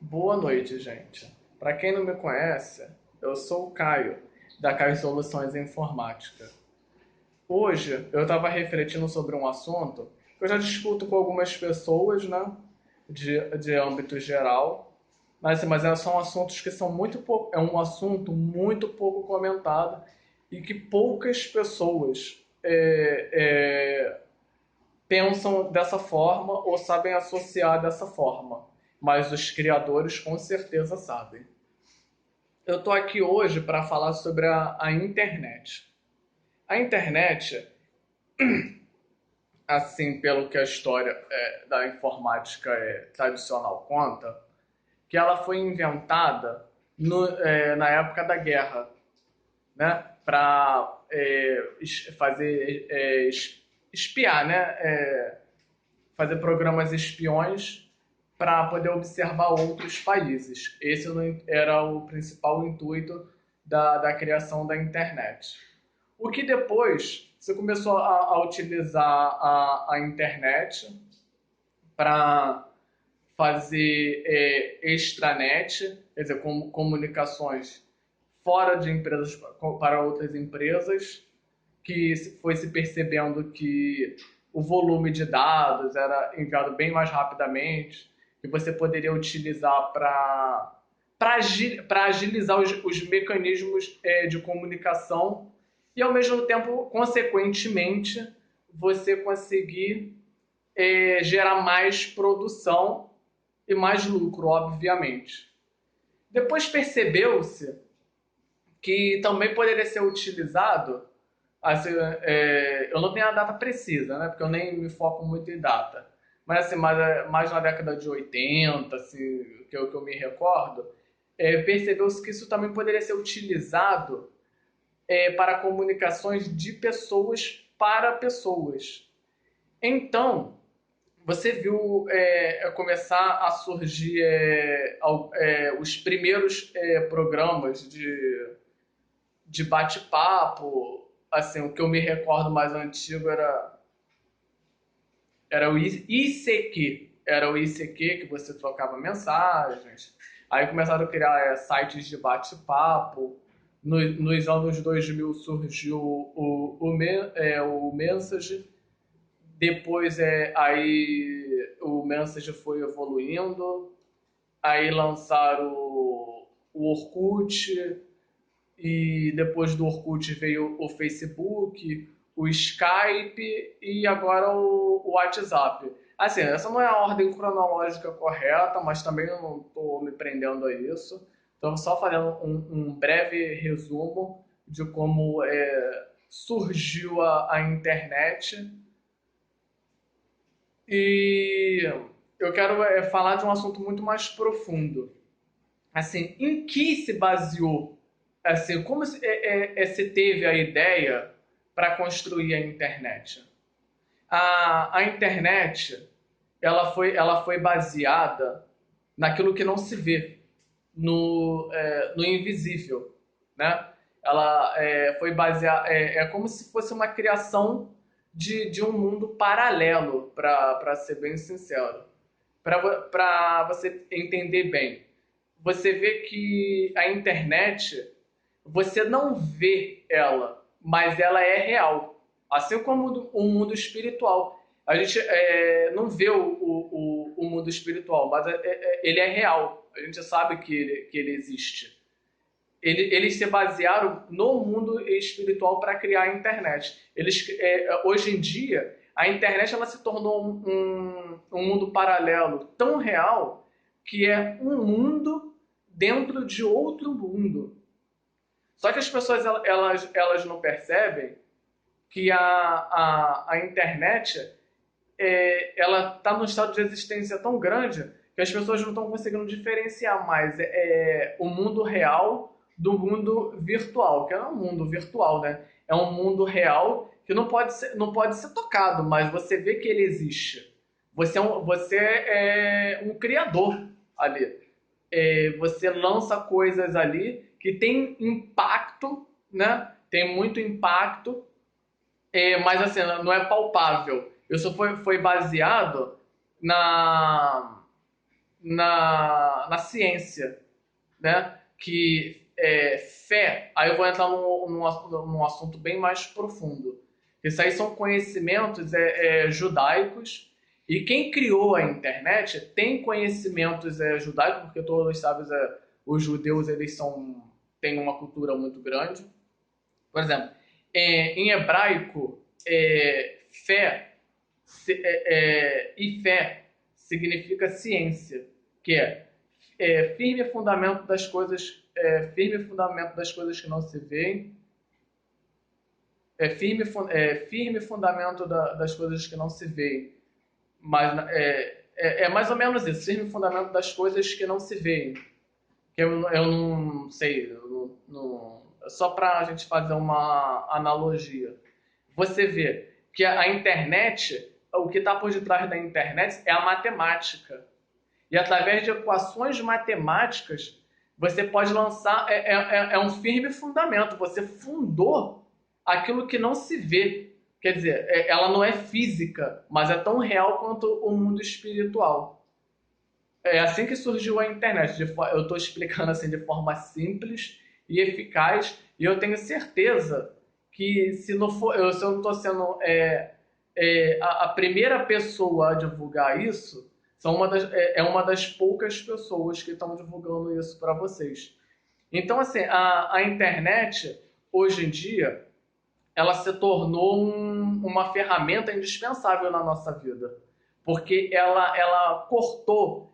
Boa noite, gente. Para quem não me conhece, eu sou o Caio, da Caio Soluções em Informática. Hoje eu estava refletindo sobre um assunto que eu já discuto com algumas pessoas, né, de âmbito geral, mas são assuntos que são muito pouco, é um assunto muito pouco comentado e que poucas pessoas pensam dessa forma ou sabem associar dessa forma, mas os criadores com certeza sabem. Eu estou aqui hoje para falar sobre a internet. A internet, assim, pelo que a história da informática tradicional conta, que ela foi inventada na época da guerra, né, para fazer espiar, né, fazer programas espiões para poder observar outros países. Esse era o principal intuito da criação da internet. O que depois você começou a utilizar a internet para fazer extranet, quer dizer, comunicações fora de empresas para outras empresas, que foi se percebendo que o volume de dados era enviado bem mais rapidamente, que você poderia utilizar para agilizar os mecanismos de comunicação e, ao mesmo tempo, consequentemente, você conseguir gerar mais produção e mais lucro, obviamente. Depois percebeu-se que também poderia ser utilizado. Assim, eu não tenho a data precisa, né? Porque eu nem me foco muito em data. Mas assim, mais na década de 80, assim, que eu me recordo, percebeu-se que isso também poderia ser utilizado para comunicações de pessoas para pessoas. Então, você viu começar a surgir os primeiros programas de bate-papo. Assim, o que eu me recordo mais antigo era o ICQ. Era o ICQ que você trocava mensagens. Aí começaram a criar sites de bate-papo. Nos anos 2000 surgiu o Message. Depois aí o Message foi evoluindo. Aí lançaram o Orkut, e depois do Orkut veio o Facebook, o Skype e agora o WhatsApp. Assim, essa não é a ordem cronológica correta, mas também eu não estou me prendendo a isso. Então, só fazendo um breve resumo de como surgiu a internet. E eu quero falar de um assunto muito mais profundo. Assim, em que se baseou, assim, como se teve a ideia para construir a internet? A internet, ela foi baseada naquilo que não se vê, no invisível, né? Ela foi baseada, como se fosse uma criação de um mundo paralelo, para ser bem sincero. Para você entender bem, você vê que a internet, você não vê ela, mas ela é real. Assim como o mundo espiritual. A gente não vê o mundo espiritual, mas ele é real. A gente sabe que ele existe. Eles se basearam no mundo espiritual para criar a internet. Hoje em dia, a internet ela se tornou um mundo paralelo tão real que é um mundo dentro de outro mundo. Só que as pessoas elas não percebem que a internet ela está num estado de existência tão grande que as pessoas não estão conseguindo diferenciar mais o mundo real do mundo virtual, que é um mundo virtual, né? É um mundo real que não pode ser tocado, mas você vê que ele existe. Você é um criador ali. Você lança coisas ali que tem impacto, né? Tem muito impacto, mas assim, não é palpável. Isso foi baseado na, na ciência, né? Que fé, aí eu vou entrar num assunto bem mais profundo. Isso aí são conhecimentos judaicos, e quem criou a internet tem conhecimentos judaicos, porque todos sabem, os judeus têm uma cultura muito grande. Por exemplo, em hebraico, fé e fé significa ciência, que firme fundamento das coisas, firme fundamento das coisas que não se veem, firme fundamento das coisas que não se veem, mas é mais ou menos isso, firme fundamento das coisas que não se veem, que eu não sei, só para a gente fazer uma analogia. Você vê que a internet, o que está por detrás da internet é a matemática. E através de equações matemáticas, você pode lançar, um firme fundamento. Você fundou aquilo que não se vê. Quer dizer, ela não é física, mas é tão real quanto o mundo espiritual. É assim que surgiu a internet. Eu estou explicando assim de forma simples e eficaz, e eu tenho certeza que se não for, se eu não estou sendo a primeira pessoa a divulgar isso, uma das poucas pessoas que estão divulgando isso para vocês. Então, assim, a internet, hoje em dia, ela se tornou uma ferramenta indispensável na nossa vida, porque ela cortou,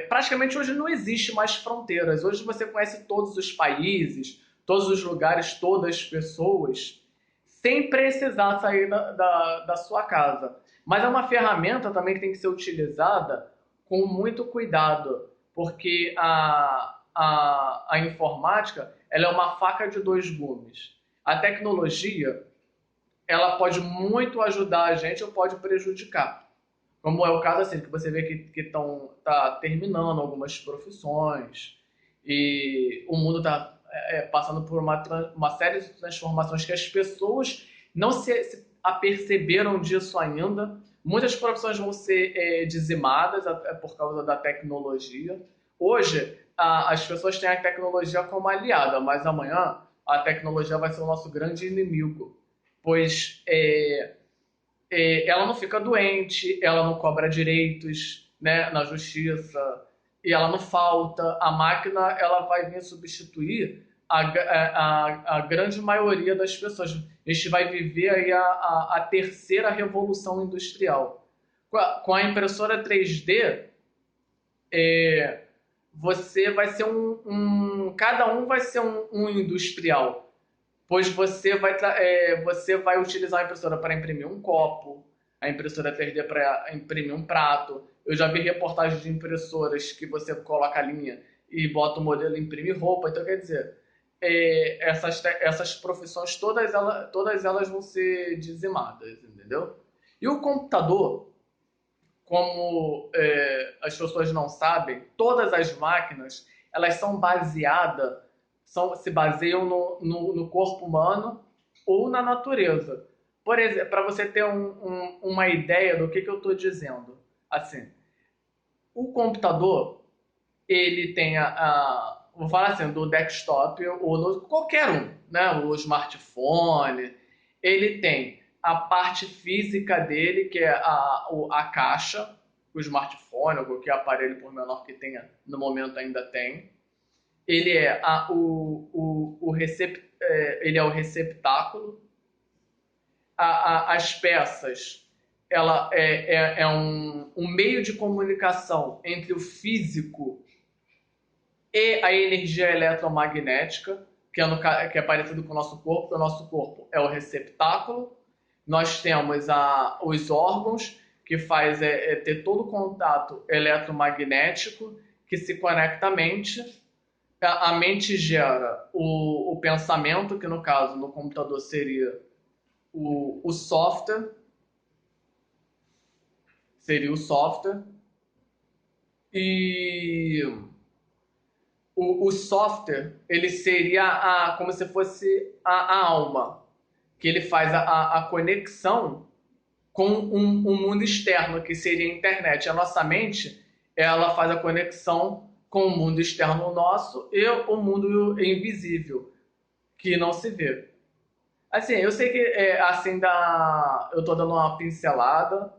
praticamente hoje não existe mais fronteiras. Hoje você conhece todos os países, todos os lugares, todas as pessoas, sem precisar sair da sua casa. Mas é uma ferramenta também que tem que ser utilizada com muito cuidado, porque a informática, ela é uma faca de dois gumes. A tecnologia, ela pode muito ajudar a gente ou pode prejudicar. Como é o caso assim, que você vê que tá terminando algumas profissões e o mundo está passando por uma série de transformações que as pessoas não se aperceberam disso ainda. Muitas profissões vão ser dizimadas por causa da tecnologia. Hoje, as pessoas têm a tecnologia como aliada, mas amanhã a tecnologia vai ser o nosso grande inimigo, pois ela não fica doente, ela não cobra direitos, né, na justiça, e ela não falta. A máquina, ela vai vir substituir a grande maioria das pessoas. A gente vai viver aí a terceira revolução industrial. Com a impressora 3D, você vai ser cada um vai ser um industrial, pois você vai utilizar a impressora para imprimir um copo, a impressora 3D para imprimir um prato. Eu já vi reportagens de impressoras que você coloca a linha e bota o modelo e imprime roupa. Então, quer dizer, essas profissões, todas elas vão ser dizimadas, entendeu? E o computador, como as pessoas não sabem, todas as máquinas, elas se baseiam no corpo humano ou na natureza. Por exemplo, para você ter uma ideia do que eu estou dizendo, assim, o computador, ele tem vou falar assim, do desktop ou qualquer um, né, o smartphone, ele tem a parte física dele, que é a caixa, o smartphone ou qualquer aparelho, por menor que tenha, no momento ainda tem. Ele é ele é o receptáculo. As peças, ela é um meio de comunicação entre o físico e a energia eletromagnética, que é parecido com o nosso corpo. O nosso corpo é o receptáculo. Nós temos os órgãos, que faz ter todo o contato eletromagnético, que se conecta à mente. A mente gera o pensamento, que no caso, no computador, seria o software. Seria o software. E o software, ele seria como se fosse a alma, que ele faz a conexão com um mundo externo, que seria a internet. A nossa mente, ela faz a conexão com o mundo externo nosso e o mundo invisível, que não se vê. Assim, eu sei que eu tô dando uma pincelada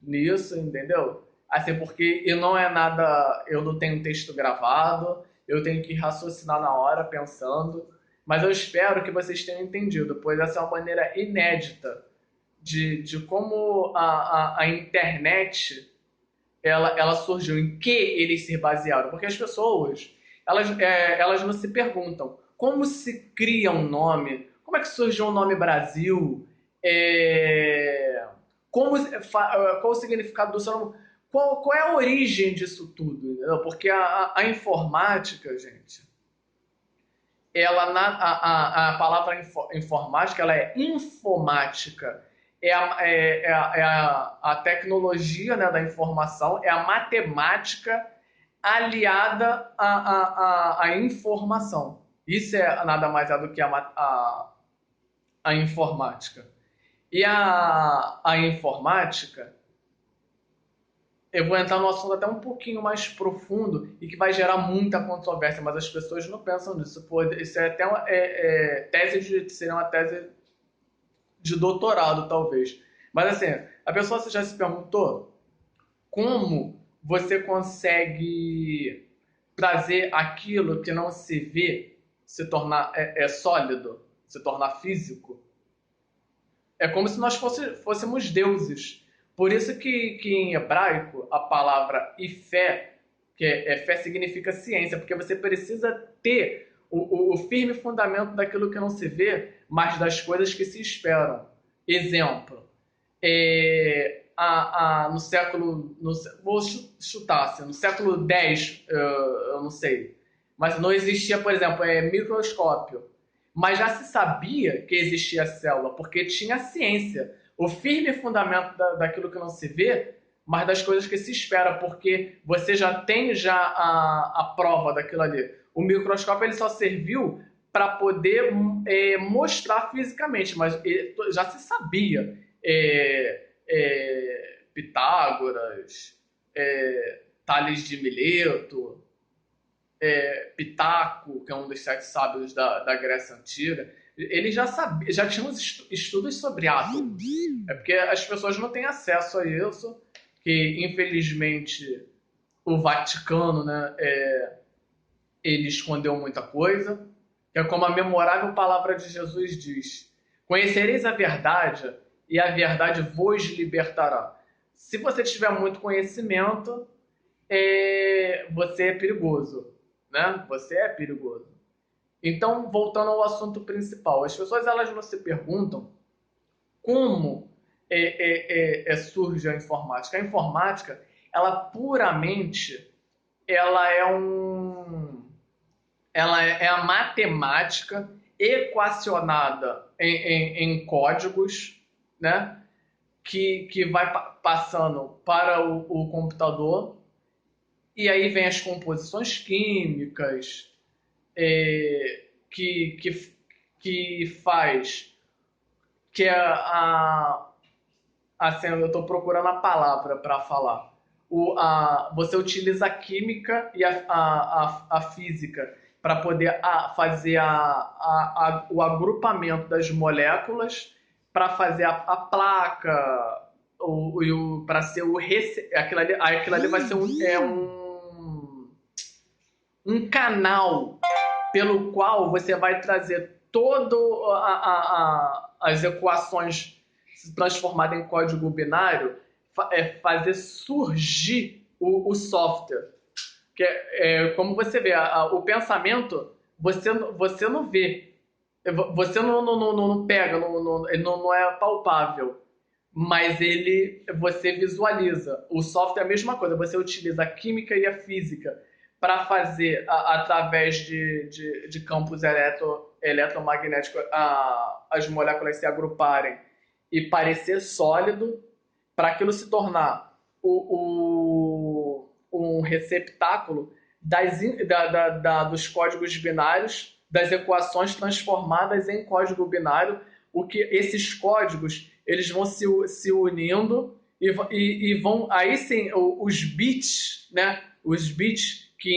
nisso, entendeu? Assim, porque eu não é nada, eu não tenho texto gravado, eu tenho que raciocinar na hora, pensando, mas eu espero que vocês tenham entendido, pois essa é uma maneira inédita de como a internet ela surgiu, em que eles se basearam. Porque as pessoas, elas não se perguntam como se cria um nome, como é que surgiu o nome Brasil, é, qual o significado do seu nome, qual é a origem disso tudo, entendeu? Porque a informática, gente, a palavra informática, ela é informática, a tecnologia, né, da informação, é a matemática aliada à informação. Isso é nada mais é do que a informática. E a informática, eu vou entrar no assunto até um pouquinho mais profundo e que vai gerar muita controvérsia, mas as pessoas não pensam nisso. Pô, isso é até seria uma tese de doutorado, talvez. Mas assim, a pessoa, você já se perguntou como você consegue trazer aquilo que não se vê se tornar sólido, se tornar físico? É como se nós fôssemos deuses. Por isso que em hebraico a palavra fé, fé significa ciência, porque você precisa ter o firme fundamento daquilo que não se vê, mas das coisas que se esperam. Exemplo, no século, vou chutar assim, no século X, eu não sei, mas não existia, por exemplo, microscópio. Mas já se sabia que existia célula, porque tinha ciência. O firme fundamento daquilo que não se vê, mas das coisas que se espera, porque você já tem a prova daquilo ali. O microscópio ele só serviu para poder mostrar fisicamente, mas já se sabia. Pitágoras, Tales de Mileto, Pitaco, que é um dos sete sábios da Grécia Antiga, ele já tinha uns estudos sobre átomos. É porque as pessoas não têm acesso a isso, que infelizmente o Vaticano, né, ele escondeu muita coisa, que é como a memorável palavra de Jesus diz: conhecereis a verdade e a verdade vos libertará. Se você tiver muito conhecimento, você é perigoso, né? Você é perigoso. Então, voltando ao assunto principal, as pessoas elas não se perguntam como surge a informática. A informática, ela puramente, ela é a matemática equacionada em códigos, né? Que vai passando para o computador, e aí vem as composições químicas, que faz que assim, eu estou procurando a palavra para falar. Você utiliza a química e a física para poder fazer o agrupamento das moléculas para fazer a placa, para ser aquilo ali vai ser um canal pelo qual você vai trazer todo as equações transformadas em código binário, fazer surgir o software. Que como você vê, o pensamento você não vê, você não pega, ele não é palpável, mas você visualiza. O software é a mesma coisa, você utiliza a química e a física para fazer, através de campos eletromagnéticos, as moléculas se agruparem e parecer sólido, para aquilo se tornar um receptáculo dos códigos binários, das equações transformadas em código binário, o que esses códigos eles vão se unindo e vão, aí sim, os bits, né? Os bits, que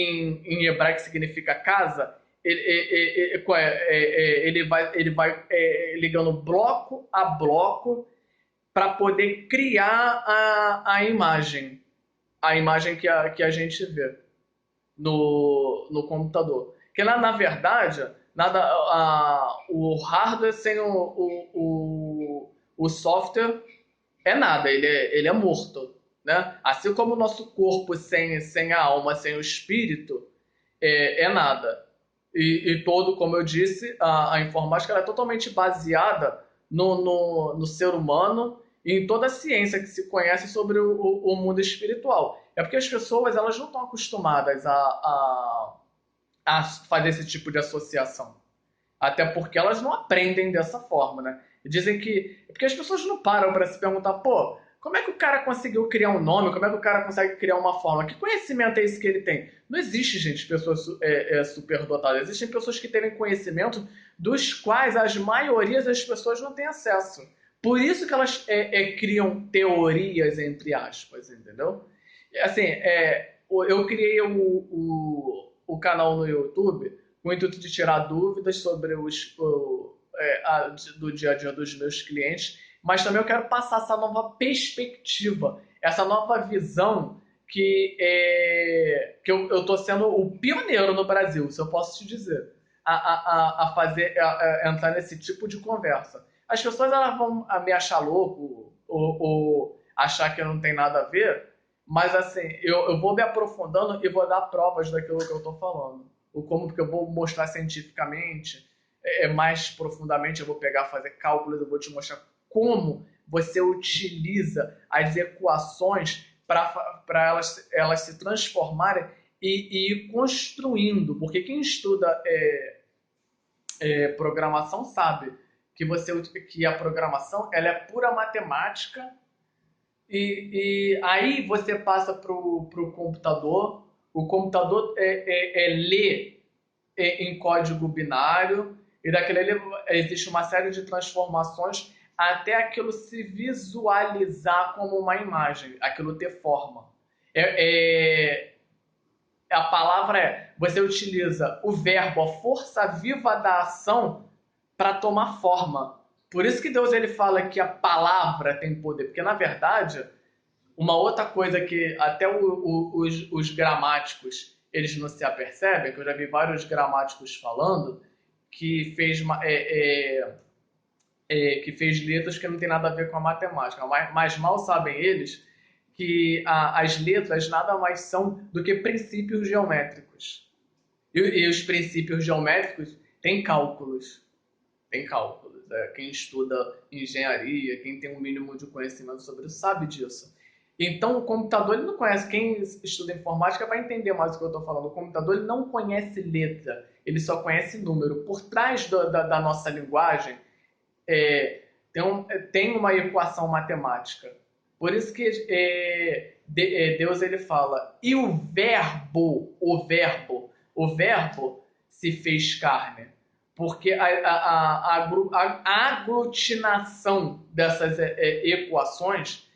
em hebraico significa casa, ele vai ligando bloco a bloco para poder criar a imagem que a gente vê no computador. Que na verdade, o hardware sem o software é nada, ele é morto. Né? Assim como o nosso corpo sem a alma, sem o espírito, é nada. E todo, como eu disse, a informática ela é totalmente baseada no ser humano e em toda a ciência que se conhece sobre o mundo espiritual. É porque as pessoas elas não estão acostumadas a fazer esse tipo de associação. Até porque elas não aprendem dessa forma, né? E dizem que... Porque as pessoas não param para se perguntar, pô, como é que o cara conseguiu criar um nome? Como é que o cara consegue criar uma forma? Que conhecimento é esse que ele tem? Não existe, gente, pessoas superdotadas. Existem pessoas que têm conhecimento dos quais as maiorias das pessoas não têm acesso. Por isso que elas criam teorias, entre aspas, entendeu? Assim, eu criei o canal no YouTube com o intuito de tirar dúvidas sobre do dia a dia dos meus clientes, mas também eu quero passar essa nova perspectiva, essa nova visão que eu estou sendo o pioneiro no Brasil, se eu posso te dizer, entrar nesse tipo de conversa. As pessoas elas vão me achar louco ou achar que não tem nada a ver, mas assim, eu vou me aprofundando e vou dar provas daquilo que eu estou falando. O como que eu vou mostrar cientificamente, mais profundamente, eu vou pegar, fazer cálculos, eu vou te mostrar como você utiliza as equações para elas se transformarem e ir construindo. Porque quem estuda programação sabe que a programação ela é pura matemática e aí você passa para o computador. O computador lê em código binário e daquele existe uma série de transformações até aquilo se visualizar como uma imagem, aquilo ter forma. A palavra você utiliza o verbo, a força viva da ação para tomar forma. Por isso que Deus ele fala que a palavra tem poder, porque na verdade uma outra coisa que até os gramáticos eles não se apercebem, que eu já vi vários gramáticos falando, que que fez letras que não tem nada a ver com a matemática. Mas mal sabem eles que as letras nada mais são do que princípios geométricos. E os princípios geométricos têm cálculos. Tem cálculos. Quem estuda engenharia, quem tem um mínimo de conhecimento sobre isso, sabe disso. Então, o computador ele não conhece. Quem estuda informática vai entender mais o que eu estou falando. O computador ele não conhece letra, ele só conhece número. Por trás da nossa linguagem tem uma equação matemática. Por isso que Deus ele fala, e o verbo se fez carne. Porque a aglutinação dessas equações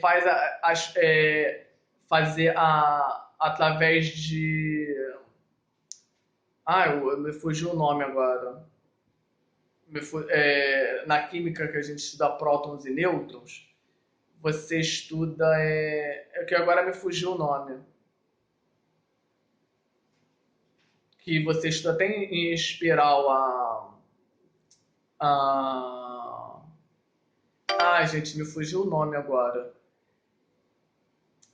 faz fazer através de... me fugiu o nome agora. Na química que a gente estuda prótons e nêutrons, você estuda... que agora me fugiu o nome. Que você estuda até em espiral gente, me fugiu o nome agora.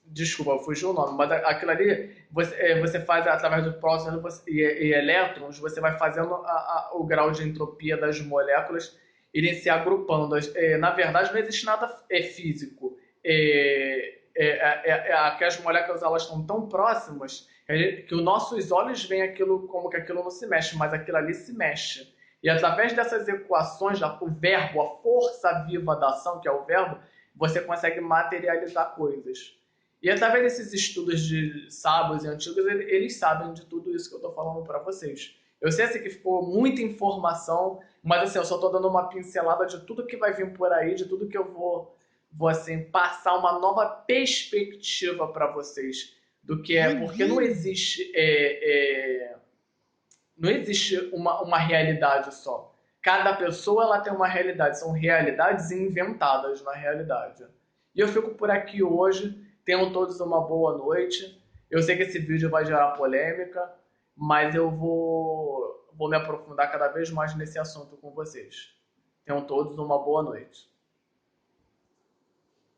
Desculpa, fugiu o nome, mas aquilo ali você faz através do prótons e elétrons, você vai fazendo o grau de entropia das moléculas irem se agrupando. Na verdade, não existe nada físico. Que as moléculas elas estão tão próximas que os nossos olhos veem aquilo como que aquilo não se mexe, mas aquilo ali se mexe. E através dessas equações, o verbo, a força viva da ação, que é o verbo, você consegue materializar coisas. E através desses estudos de sábios e antigos, eles sabem de tudo isso que eu estou falando para vocês. Eu sei assim, que ficou muita informação, mas assim, eu só estou dando uma pincelada de tudo que vai vir por aí, de tudo que eu vou vou assim, passar uma nova perspectiva para vocês do que é, porque não existe, não existe uma realidade só. Cada pessoa ela tem uma realidade, são realidades inventadas na realidade. E eu fico por aqui hoje, tenham todos uma boa noite. Eu sei que esse vídeo vai gerar polêmica, mas eu vou me aprofundar cada vez mais nesse assunto com vocês. Tenham todos uma boa noite.